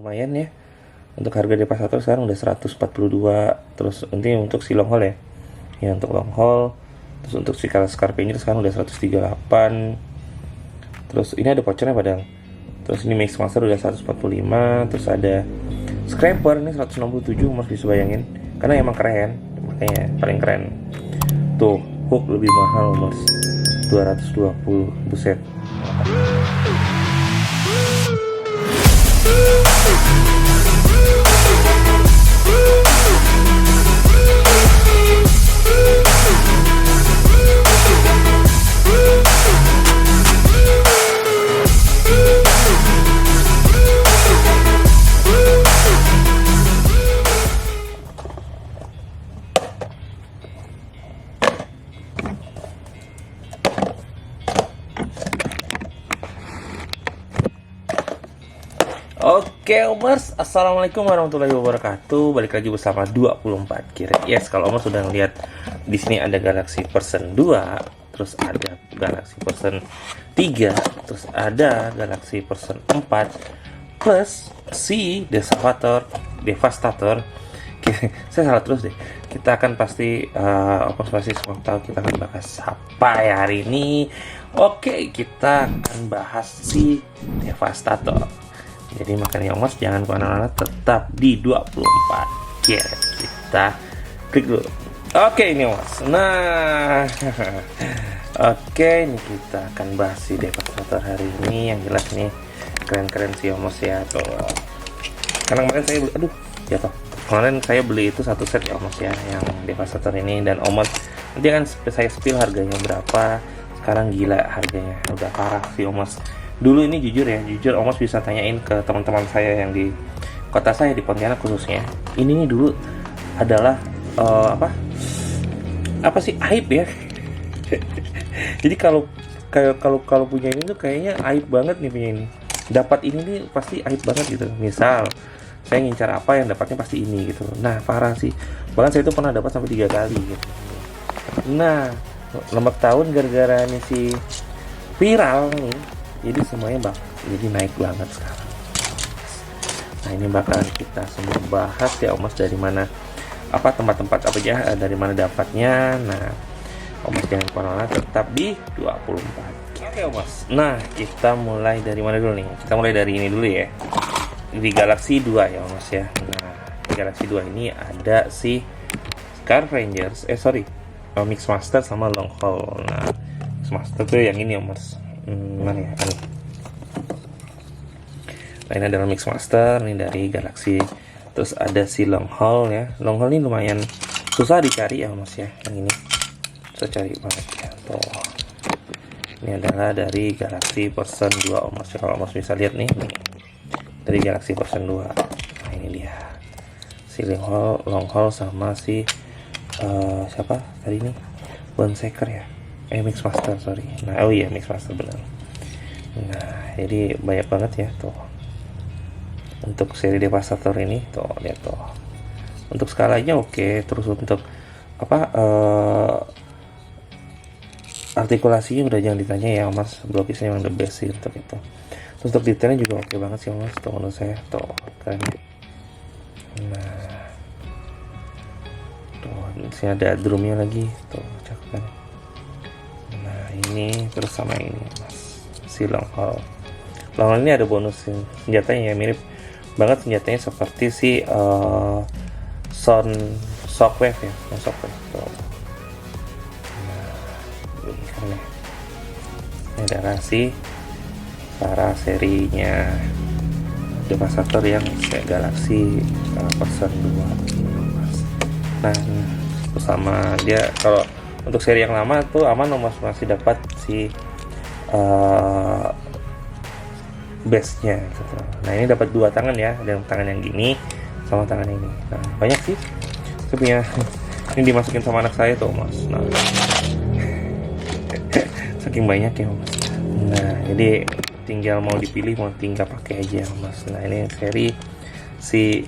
lumayan ya. Untuk harga devastator sekarang udah 142. Terus nanti untuk si long haul ya. Ya untuk long haul. Terus untuk si Scarpanger sekarang udah 138. Terus ini ada vouchernya padahal. Terus ini Mix Master udah 145. Terus ada Scraper ini 167, Mas bisa bayangin. Karena emang keren, makanya paling keren. Tuh, hook lebih mahal Mas. 220, buset. Oke Omers, assalamualaikum warahmatullahi wabarakatuh. Balik lagi bersama 24 kira. Yes, kalau Omers sudah ngeliat di sini ada Galaxy Version 2, terus ada Galaxy Version 3, terus ada Galaxy Version 4, plus si Devastator. Saya salah terus deh. Kita akan pasti Omers pasti semua tahu kita akan bahas apa ya hari ini. Oke, kita akan bahas si Devastator. Jadi makanya Omos jangan kemana-mana, tetap di 24 ya. Kita klik dulu. Oke ini Omos. Nah oke, ini kita akan bahas si Devastator hari ini. Yang jelas nih keren-keren si Omos ya tuh. Karena kemarin saya beli, jatuh. Kemarin saya beli itu satu set ya Omos ya, yang Devastator ini. Dan Omos nanti akan saya spill harganya berapa. Sekarang gila harganya, udah parah si Omos. Dulu ini jujur Omos bisa tanyain ke teman-teman saya yang di kota saya, di Pontianak khususnya. Ini nih dulu adalah apa sih aib ya. Jadi kalau punya ini tuh kayaknya aib banget nih punya ini. Dapat ini nih pasti aib banget gitu. Misal saya ngincar apa, yang dapatnya pasti ini gitu. Nah parah sih. Bahkan saya itu pernah dapat sampai 3 kali gitu. Nah lembat tahun gara-gara ini si viral nih. Jadi semuanya jadi naik banget sekarang. Nah ini bakalan kita semua bahas ya Omos, dari mana tempat-tempat apa aja, dari mana dapatnya. Nah Omos jangan kemana-mana, tetap di 24. Oke Omos. Nah kita mulai dari mana dulu nih? Kita mulai dari ini dulu ya. Di Galaxy 2 ya Omos ya. Nah di Galaxy 2 ini ada si Scarpanger, Mix Master sama Long Haul. Nah Mix Master tuh yang ini Omos. Mana ya? Nah ini adalah Mix Master, ini dari Galaxy. Terus ada si Long Haul ya. Long Haul ini lumayan susah dicari ya Mas ya. Yang ini susah cari banget ya. Tuh. Ini adalah dari Galaxy Version 2 Mas. Kalau Mas bisa lihat nih, dari Galaxy Version 2. Nah ini dia. Si Long Haul sama si siapa tadi nih? Bonseker ya. Mix Master, sorry. Nah, Mix Master benar. Nah, jadi banyak banget ya tuh. Untuk seri Devastator ini tuh, lihat tuh. Untuk skalanya oke, terus untuk artikulasinya udah jangan ditanya ya, Mas. Blokisnya memang the best sih untuk itu. Terus untuk detailnya juga oke banget sih, Mas. Tuh menurut saya tuh keren. Nah. Tuh, di sini ada drumnya lagi, tuh cakep kan. Ini terus sama ini Mas, si Long Haul ini ada bonus senjatanya ya, mirip banget senjatanya seperti si Shockwave ya, Shockwave tuh. Nah ini keren ya. Ini adalah si para serinya Devastator yang Galaxy Version 2. Nah sama dia, kalau untuk seri yang lama tuh aman Mas, masih dapat si base-nya gitu. Nah ini dapat 2 tangan ya, ada tangan yang gini sama tangan ini. Nah banyak sih saya punya. Ini dimasukin sama anak saya tuh Mas. Nah saking banyak ya Mas. Nah jadi tinggal mau dipilih, mau tinggal pakai aja Mas. Nah ini seri si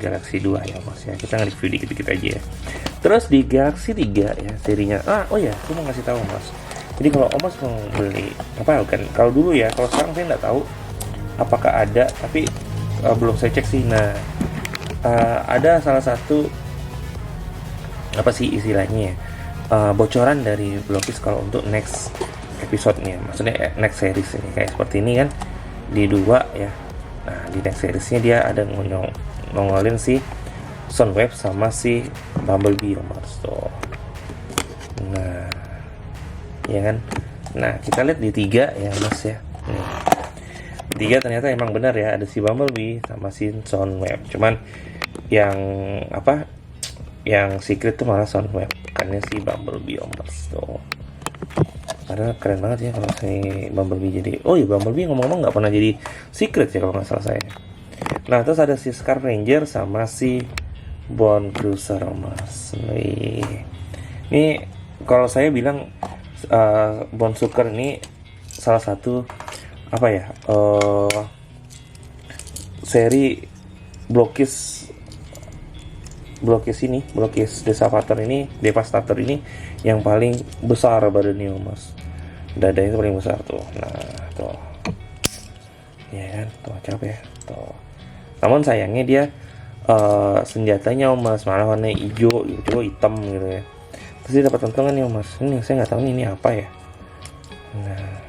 Galaxy 2 ya Mas ya. Kita nge-review dikit-dikit aja ya. Terus di Galaxy 3 ya serinya. Aku mau ngasih tahu Mas. Jadi kalau Mas mau beli kalau dulu ya, kalau sekarang saya nggak tahu apakah ada, tapi belum saya cek sih. Nah, ada salah satu apa sih istilahnya ya, bocoran dari Blokis kalau untuk next episode-nya, maksudnya next series ini kayak seperti ini kan di 2 ya. Nah, di next seriesnya dia ada nongolin si Soundwave sama si Bumblebee Mas tuh. Nah, ya kan. Nah, kita lihat di 3 ya Mas ya. Di 3 ternyata emang benar ya, ada si Bumblebee sama si Soundwave. Cuman yang apa? Yang secret tuh malah Soundwave, bukannya si Bumblebee Mas tuh. Karena keren banget ya kalau si Bumblebee jadi. Oh iya, Bumblebee ngomong-ngomong nggak pernah jadi secret ya kalau nggak salah saya. Nah, terus ada si Scar Ranger sama si Bone Cruiser Mas. Ini kalau saya bilang Bone Sucker ini salah satu apa ya, seri Blokis Devastator ini yang paling besar badannya Mas. Dadanya itu paling besar tuh. Nah, tuh. Ya kan, tuh capek ya. Tuh. Namun sayangnya dia senjatanya Mas malah warna hijau, hitam gitu ya. Terus dia dapat tantangan nih Mas. Ini saya nggak tahu ini apa ya. Nah,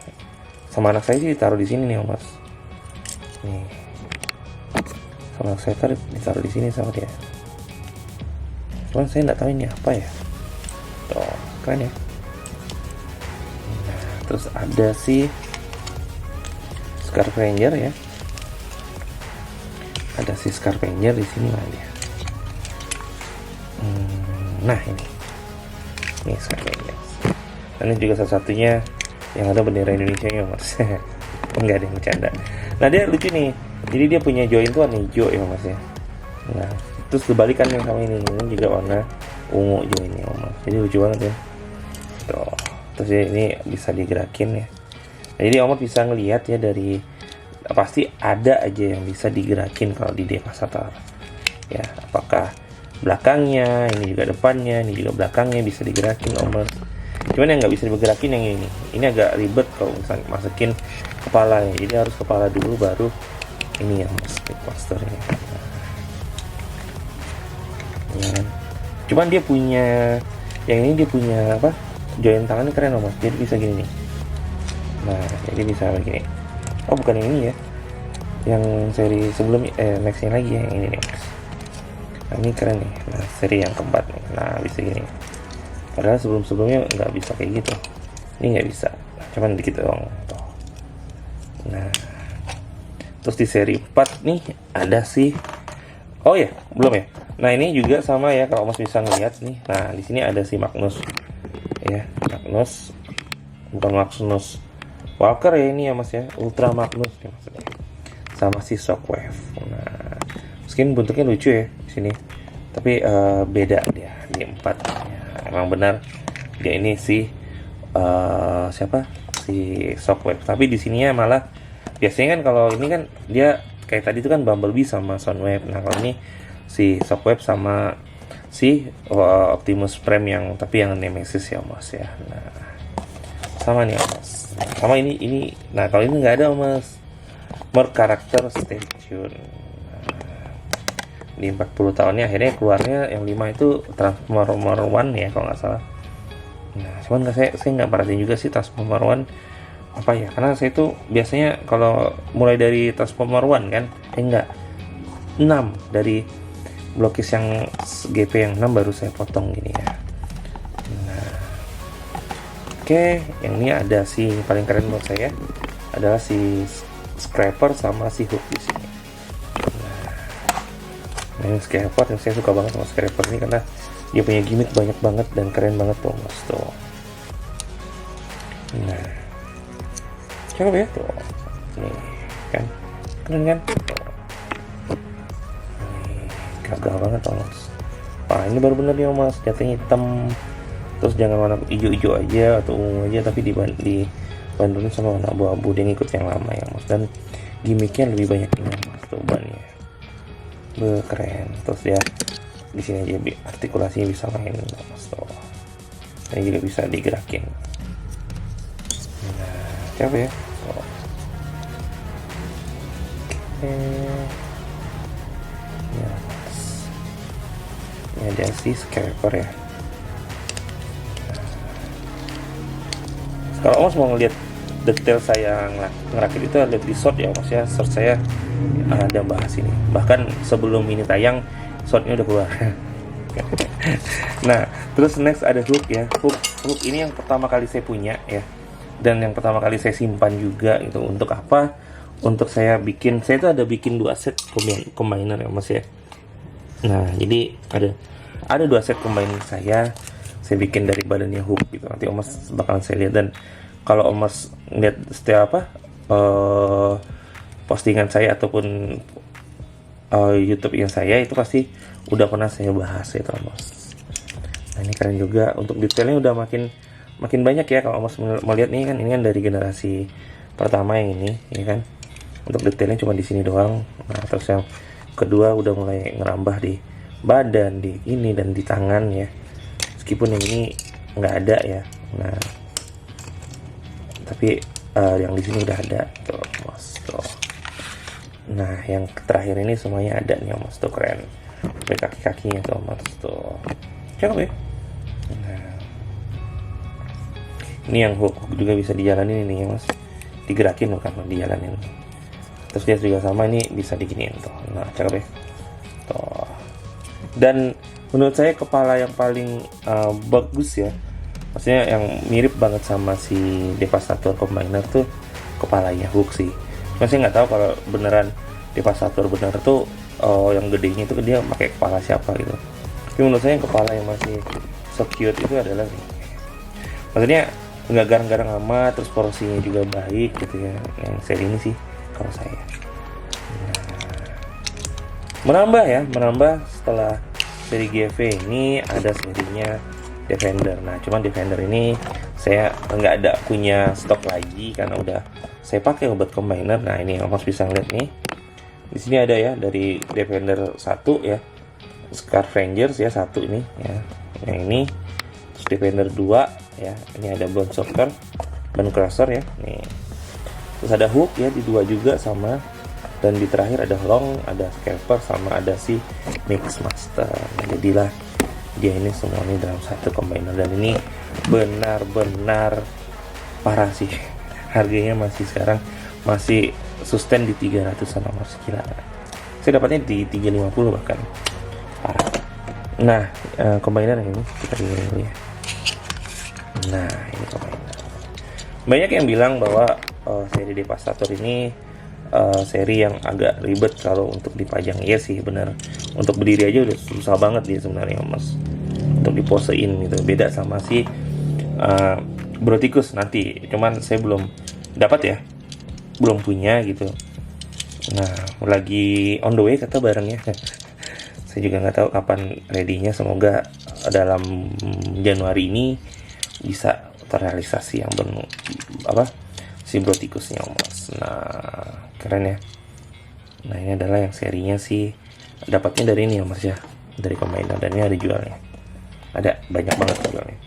sama anak saya sih ditaruh di sini nih Mas. Nih. Sama anak saya ditaruh di sini sama dia. Cuman saya nggak tahu ini apa ya. Tuh, keren ya. Nah, terus ada si Scar Ranger ya. Ada si Scar Ranger di sini lah dia. Nah ini Scar Ranger. Ini juga salah satunya yang ada bendera Indonesia ya Mas. Enggak ada yang bercanda. Nah, dia lucu nih. Jadi dia punya join tuh warna hijau ya Mas ya. Nah, terus kebalikannya sama ini juga warna ungu joinnya Mas. Jadi lucu banget ya. Tuh. Terus ini bisa digerakin ya. Nah, jadi Omot bisa ngelihat ya dari pasti ada aja yang bisa digerakin kalau di Devastator. Ya, apakah belakangnya, ini juga depannya, ini juga belakangnya bisa digerakin Omot. Cuman yang nggak bisa digerakin yang ini. Ini agak ribet kalau misalnya masukin kepala ya. Jadi harus kepala dulu baru ini yang Devastator ini. Ya. Cuman dia punya yang ini, dia punya apa, join tangannya keren Mas. Jadi bisa gini nih. Nah, jadi bisa begini. Oh, bukan yang ini ya, yang seri sebelumnya, nextnya lagi ya, yang ini next. Nah, ini keren nih. Nah, seri yang keempat nih. Nah, bisa gini. Padahal sebelumnya nggak bisa kayak gitu. Ini nggak bisa. Cuman dikit doang. Tuh. Nah, terus di seri 4 nih ada sih. Oh ya, belum ya. Nah, ini juga sama ya kalau Mas bisa ngeliat nih. Nah, di sini ada si Magnus. Ya, Magnus. Bukan Magnus Walker ya ini ya Mas ya. Ultra Magnus ya maksudnya. Sama si Shockwave. Nah, mungkin bentuknya lucu ya di sini. Tapi beda dia di 4. Ya, emang benar dia ini si siapa? Si Shockwave. Tapi di sininya malah biasanya kan kalau ini kan dia kayak tadi itu kan Bumblebee sama Soundwave. Nah, kalau ini si Shockwave sama si Optimus Prime yang tapi yang Nemesis ya Mas ya. Nah, sama nih Mas. Sama ini. Nah, kalau ini nggak ada Mas. More Character Station. Nah, di 40 tahunnya akhirnya keluarnya yang 5 itu Transformer One ya kalau nggak salah. Nah, cuman saya nggak perhatiin juga sih Transformer One apa ya, karena saya itu biasanya kalau mulai dari Transformer One kan enggak 6 dari Blokis yang GP yang 6 baru saya potong gini ya. Nah, oke, yang ini ada si paling keren menurut saya adalah si Scraper sama si Hook di sini. Nah, ini Scraper yang saya suka banget sama Scraper ini karena dia punya gimmick banyak banget dan keren banget tuh Mas tuh. Nah, cakep ya tuh. Nih kan, keren kan? Gagal banget tuh Mas. Wah, ini baru bener ya Mas, jatuhnya hitam. Terus jangan warna hijau-hijau aja atau ungu aja, tapi dibantuin sama warna abu-abu. Dia ngikut yang lama ya Mas, dan gimmicknya lebih banyak ini Mas tuh bannya. Keren. Terus dia di sini aja artikulasinya bisa main Mas tuh. Ini juga bisa digerakin. Nah, siapa ya? Oke. ada si scraper ya. Kalau Mas mau ngeliat detail saya ngerakit itu, lihat di short ya Mas ya. Short saya ada bahas ini. Bahkan sebelum ini tayang, shortnya udah keluar. Nah, terus next ada hook ya. Hook ini yang pertama kali saya punya ya. Dan yang pertama kali saya simpan juga itu untuk apa? Untuk saya itu ada bikin 2 set combiner ya Mas ya. Nah, jadi ada 2 set combiner saya bikin dari badannya hook gitu. Nanti Mas bakalan saya lihat, dan kalau Mas lihat setiap postingan saya ataupun YouTube yang saya itu pasti udah pernah saya bahas itu Mas. Nah, ini keren juga, untuk detailnya udah makin banyak ya. Kalau Mas melihat nih kan, ini kan dari generasi pertama yang ini ya kan. Untuk detailnya cuma di sini doang. Nah, terus yang kedua udah mulai ngerambah di badan, di ini dan di tangan ya. Meskipun yang ini nggak ada ya. Nah, tapi yang di sini udah ada tuh Mas tuh. Nah, yang terakhir ini semuanya ada nih Mas tuh, keren. Sampai kaki-kakinya tuh Mas tuh. Cakep ya. Nah, ini yang hook juga bisa dijalanin ini ya Mas. Digerakin bukan dijalanin. Terus dia juga sama, ini bisa diginiin tuh. Nah, cakep ya. Tuh. Dan menurut saya kepala yang paling bagus ya, maksudnya yang mirip banget sama si Devastator Combiner tuh kepalanya hook sih. Cuma saya nggak tahu kalau beneran Devastator bener tuh yang gedenya itu dia pakai kepala siapa gitu. Tapi menurut saya yang kepala yang masih so cute itu adalah nih. Maksudnya nggak garang-garang amat, terus porsinya juga baik gitu ya. Yang seri ini sih kalau saya. Menambah setelah seri GV ini ada serinya Defender. Nah, cuman Defender ini saya nggak ada punya stok lagi karena udah saya pakai obat combiner. Nah, ini Mas bisa lihat nih. Di sini ada ya dari Defender 1 ya. Scarf Rangers ya, 1 ini ya. Yang ini terus Defender 2 ya. Ini ada Bone Shocker, Bone Crusher ya. Nih. Terus ada hook ya di 2 juga sama. Dan di terakhir ada long, ada scalper, sama ada si Mix Master. Nah, jadilah dia ini semua ini dalam satu combiner, dan ini benar-benar parah sih. Harganya sekarang masih sustain di 300-an Mas, gila. Saya dapatnya di 350 bahkan. Parah. Nah, combiner yang ini kita lihat dulu ya. Nah, ini combiner. Banyak yang bilang bahwa seri Devastator ini seri yang agak ribet kalau untuk dipajang. Iya sih, benar. Untuk berdiri aja udah susah banget dia sebenarnya Mas, untuk diposein gitu. Beda sama si Broticus nanti. Cuman saya belum dapat ya, belum punya gitu. Nah, lagi on the way kata barangnya. Saya juga nggak tahu kapan ready-nya. Semoga dalam Januari ini bisa terrealisasi yang si Broticusnya Mas. Nah, keren ya. Nah, ini adalah yang serinya sih, dapatnya dari ini ya Mas ya, dari combiner, dan ini ada jualnya. Ada banyak banget jualnya.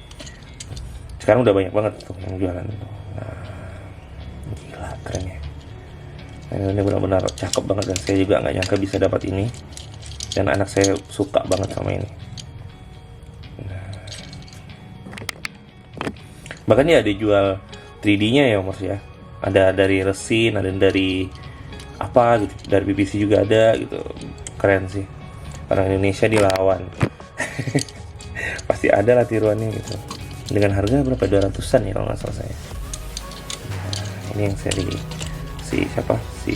Sekarang udah banyak banget tuh yang jualan tuh. Nah, gila keren ya. Nah, ini benar-benar cakep banget, dan saya juga nggak nyangka bisa dapat ini. Dan anak saya suka banget sama ini. Nah, bahkan ya ada jual 3D-nya ya Mas ya. Ada dari resin, ada dari apa gitu, dari PVC juga ada gitu. Keren sih. Orang Indonesia dilawan. Pasti ada lah tiruannya gitu. Dengan harga berapa? 200-an ya kalau nggak salah saya. Nah, ini yang seri si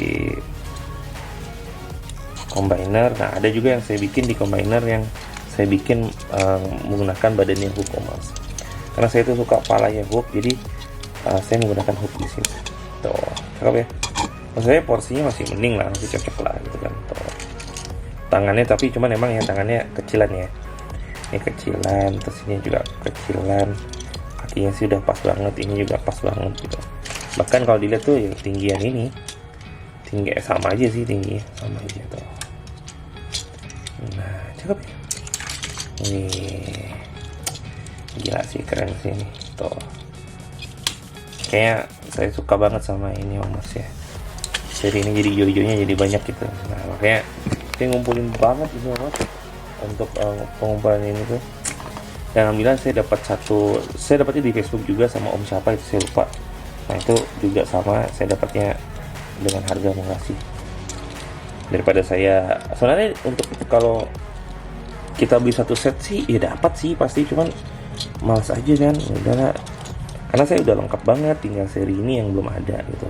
combiner. Nah, ada juga yang saya bikin di combiner, yang saya bikin menggunakan badannya hook Mas. Karena saya itu suka palanya hook, jadi saya menggunakan hook di sini. Tuh, cakep ya. Maksudnya porsinya masih mending lah, masih cocok lah gitu kan. Tuh. Tangannya tapi cuman emang ya tangannya kecilan ya. Ini kecilan, terus ini juga kecilan. Kakinya sih udah pas banget, ini juga pas banget gitu. Bahkan kalau dilihat tuh ya, tinggian ini tinggi sama aja sih, tingginya sama aja tuh. Nah, cakep ya. Wih, gila sih, keren sih ini. Tuh. Kayaknya saya suka banget sama ini Mas ya. Seri ini jadi hijau-hijaunya jadi banyak gitu. Nah, makanya saya ngumpulin banget ini Mas. untuk pengumpulan ini tuh. Dan alhamdulillah saya dapatnya di Facebook juga sama om siapa itu saya lupa. Nah itu juga sama, saya dapatnya dengan harga murah sih. Daripada saya sebenarnya untuk kalau kita beli satu set sih ya dapat sih pasti, cuman males aja kan, udah karena saya udah lengkap banget, tinggal seri ini yang belum ada gitu.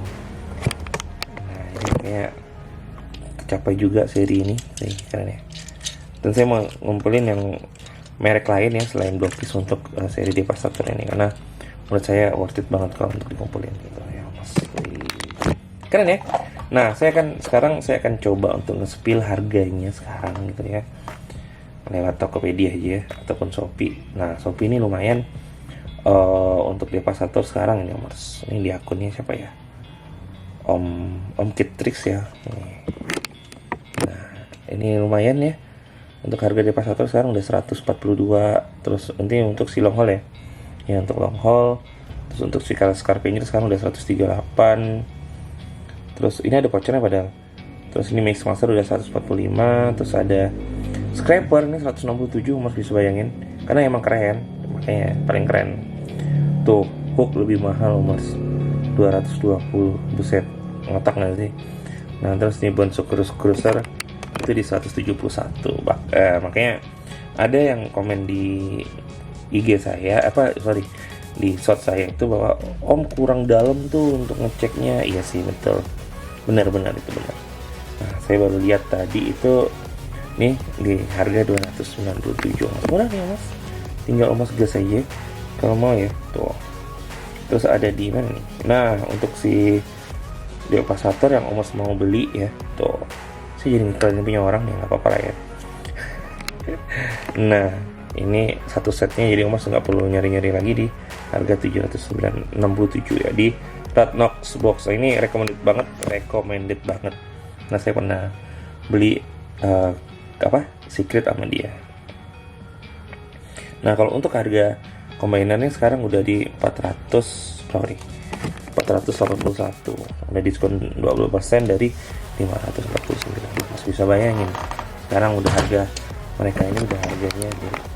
Nah ini kayak kecapai juga seri ini nih keren ya. Dan saya mau ngumpulin yang merek lain ya selain Blockfish untuk seri Devastator ini, karena menurut saya worth it banget kalau untuk dikumpulin gitu ya mas. Keren ya. Nah sekarang saya akan coba untuk nge-spill harganya sekarang gitu ya, lewat Tokopedia aja ya, ataupun Shopee. Nah Shopee ini lumayan untuk Devastator sekarang ini mas. Ini di akunnya siapa ya, Om Kitrix ya. Nah ini lumayan ya. Untuk harga Devastator sekarang udah 142. Terus nanti untuk si long haul ya. Ya untuk long haul. Terus untuk si Scarpanger sekarang udah 138. Terus ini ada vouchernya padahal. Terus ini Mix Master udah 145. Terus ada Scraper ini 167, mas bisa bayangin. Karena emang keren, makanya paling keren. Tuh, hook lebih mahal mas, 220, buset, ngotak nggak sih? Nah terus nih Bonsu Cruiser itu di 171. Makanya ada yang komen di IG saya, di shot saya itu bahwa om kurang dalam tuh untuk ngeceknya. Iya sih betul, benar-benar itu benar. Nah saya baru lihat tadi itu nih di harga 297, murah nih mas, tinggal mas gas aja kalau mau ya tuh. Terus ada di mana nih? Nah untuk si Devastator yang om mau beli ya tuh, saya jadi ngiklan punya orang nih, nggak apa-apa lah ya. Nah ini satu setnya, jadi om nggak perlu nyari-nyari lagi di harga 767 ya di Radnox box. Ini recommended banget. Nah saya pernah beli secret sama dia. Nah kalau untuk harga kombinannya sekarang udah di 481, udah diskon 20% dari 549. Mas bisa bayangin sekarang udah harga mereka ini udah harganya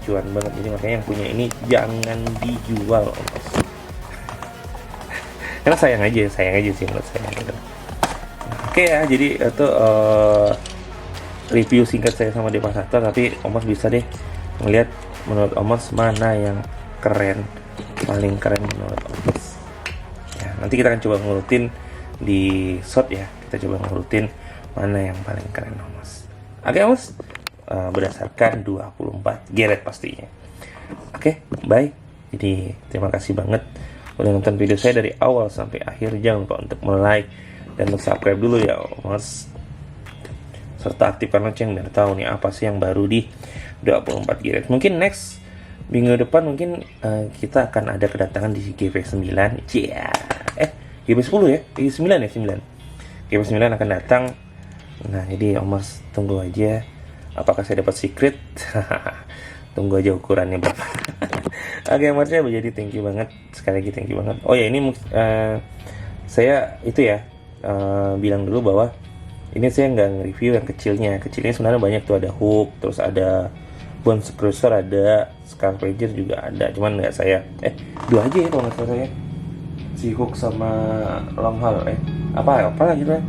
cuan banget. Jadi makanya yang punya ini jangan dijual mas. Karena sayang aja sih menurut saya gitu. Oke ya, jadi itu review singkat saya sama Devastator, tapi Omas bisa deh ngelihat menurut Omas mana yang paling keren menurut Omas ya. Nanti kita akan coba ngurutin di shot ya, kita coba ngurutin mana yang paling keren Omas. Oke Omas, berdasarkan 24 geret pastinya. Oke, bye. Jadi terima kasih banget udah nonton video saya dari awal sampai akhir. Jangan lupa untuk like dan subscribe dulu ya Omas, serta aktifkan lonceng biar tahu nih apa sih yang baru di 24 geret. Mungkin next minggu depan mungkin kita akan ada kedatangan di GP9. GP10 ya? GP9 ya? GP9 akan datang. Nah jadi Omas tunggu aja apakah saya dapat secret. Tunggu aja ukurannya berapa. Oke Omasnya jadi thank you banget. Sekali lagi thank you banget. Oh ya ini saya itu ya bilang dulu bahwa ini saya nggak nge-review yang kecilnya sebenarnya banyak tuh, ada hook, terus ada Bonsu Cruiser, ada Scarpanger juga ada, cuman nggak saya dua aja ya kalau nggak salah ya, si hook sama long haul apa lagi lah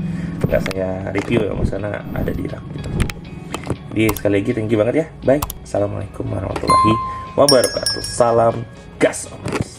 nggak saya review ya karena ada di rak gitu. Jadi sekali lagi thank you banget ya, bye, assalamualaikum warahmatullahi wabarakatuh, salam gas Omas.